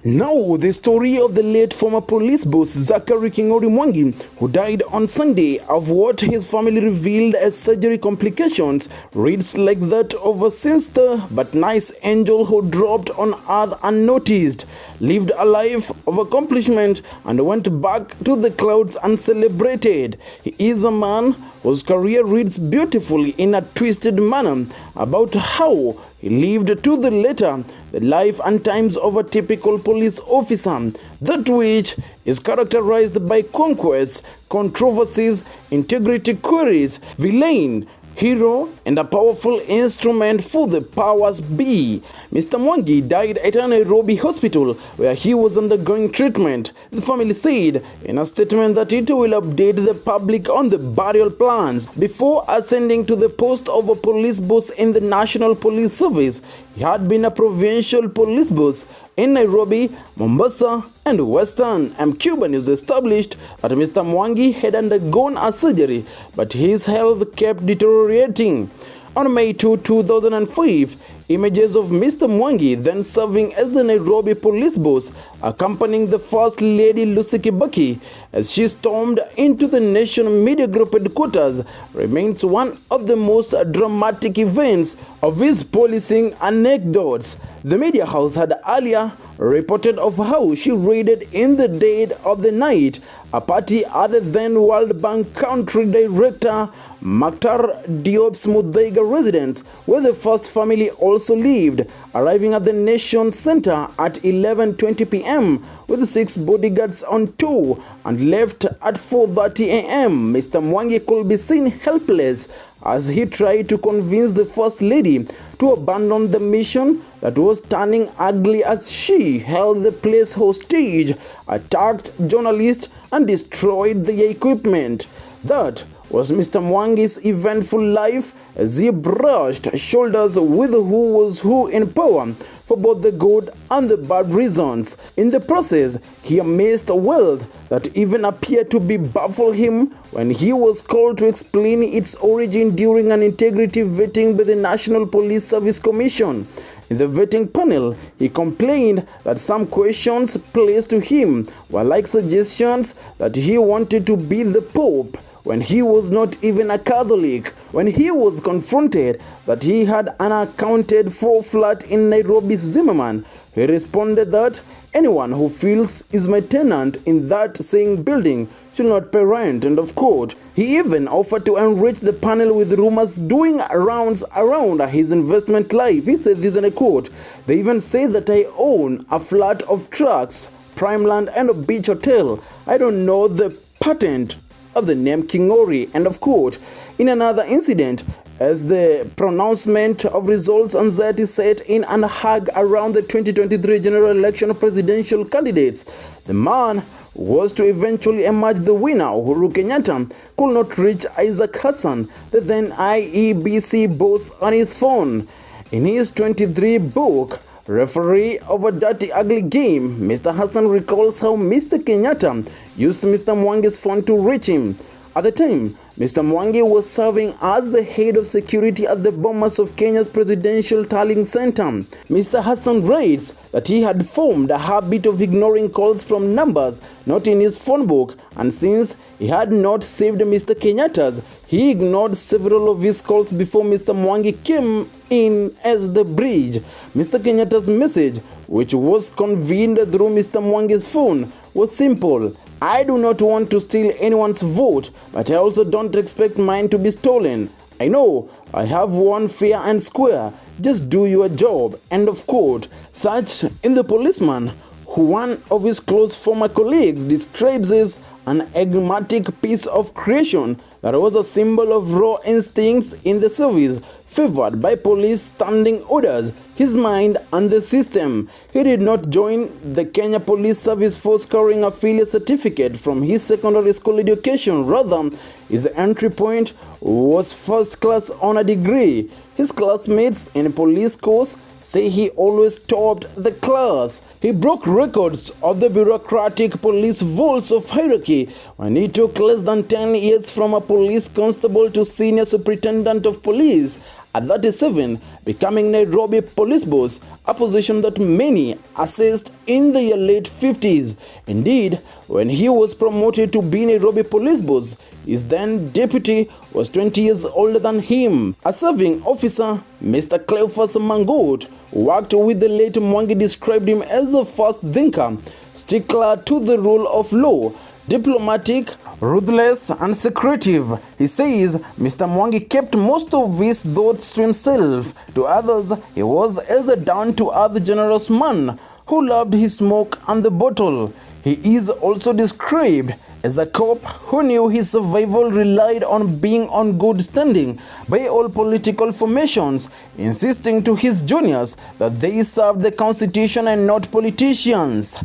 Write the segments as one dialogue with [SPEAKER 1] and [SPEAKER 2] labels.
[SPEAKER 1] Now, the story of the late former police boss Zachary Kingori Mwangi, who died on Sunday of what his family revealed as surgery complications, reads like that of a sinister but nice angel who dropped on earth unnoticed, lived a life of accomplishment and went back to the clouds uncelebrated. He is a man whose career reads beautifully in a twisted manner about how he lived to the letter the life and times of a typical police officer, that which is characterized by conquests, controversies, integrity queries, villain, hero, and a powerful instrument for the powers be. Mr. Mwangi died at a Nairobi hospital where he was undergoing treatment. The family said in a statement that it will update the public on the burial plans. Before ascending to the post of a police boss in the National Police Service, he had been a provincial police boss in Nairobi, Mombasa, and Western. Cuba News established that Mr. Mwangi had undergone a surgery, but his health kept deteriorating. On May 2, 2005, images of Mr. Mwangi, then serving as the Nairobi police boss, accompanying the First Lady Lucy Kibaki as she stormed into the Nation Media Group headquarters, remains one of the most dramatic events of his policing anecdotes. The media house had earlier reported of how she raided in the dead of the night a party other than World Bank country director Makhtar Diop's Muthaiga residence, where the first family also lived, arriving at the Nation Center at 11:20 p.m. with 6 bodyguards on tour and left at 4:30 a.m. Mr. Mwangi could be seen helpless as he tried to convince the First Lady to abandon the mission that was turning ugly as she held the place hostage, attacked journalists, and destroyed the equipment. That was Mr. Mwangi's eventful life as he brushed shoulders with who was who in power for both the good and the bad reasons. In the process, he amassed wealth that even appeared to be baffle him when he was called to explain its origin during an integrity vetting by the National Police Service Commission. In the vetting panel, he complained that some questions placed to him were like suggestions that he wanted to be the Pope, when he was not even a Catholic. When he was confronted that he had an unaccounted for flat in Nairobi's Zimmerman, he responded that anyone who feels is my tenant in that same building should not pay rent, end of quote. He even offered to enrich the panel with rumors doing rounds around his investment life. He said this in a quote, "They even say that I own a flat of trucks, prime land, and a beach hotel. I don't know the patent of the name Kingori," end of quote. In another incident, as the pronouncement of results anxiety set in and hug around the 2023 general election of presidential candidates, the man who was to eventually emerge the winner, Uhuru Kenyatta, could not reach Isaac Hassan, the then IEBC boss, on his phone. In his 23 book, Referee of a Dirty Ugly Game, Mr. Hassan recalls how Mr. Kenyatta used Mr. Mwangi's phone to reach him. At the time, Mr. Mwangi was serving as the head of security at the Bomas of Kenya's Presidential Tallying Center. Mr. Hassan writes that he had formed a habit of ignoring calls from numbers not in his phone book, and since he had not saved Mr. Kenyatta's, he ignored several of his calls before Mr. Mwangi came in as the bridge. Mr. Kenyatta's message, which was convened through Mr. Mwangi's phone, was simple: "I do not want to steal anyone's vote, but I also don't expect mine to be stolen. I know I have won fair and square. Just do your job," end of quote. Such in the policeman, who one of his close former colleagues describes as an enigmatic piece of creation that was a symbol of raw instincts in the service, favored by police standing orders, his mind, and the system. He did not join the Kenya Police Service Force carrying a failure certificate from his secondary school education. Rather, his entry point was first-class honor degree. His classmates in a police course say he always topped the class. He broke records of the bureaucratic police vaults of hierarchy when he took less than 10 years from a police constable to senior superintendent of police. at 37, becoming Nairobi police boss, a position that many assessed in their late 50s. Indeed, when he was promoted to be Nairobi police boss, his then deputy was 20 years older than him. A serving officer, Mr. Cleophas Mangot, who worked with the late Mwangi, described him as a fast thinker, stickler to the rule of law, diplomatic, ruthless and secretive. He says Mr. Mwangi kept most of his thoughts to himself. To others, he was as a down-to-earth generous man who loved his smoke and the bottle. He is also described as a cop who knew his survival relied on being on good standing by all political formations, insisting to his juniors that they serve the Constitution and not politicians.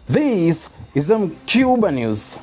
[SPEAKER 1] This is Cuba News.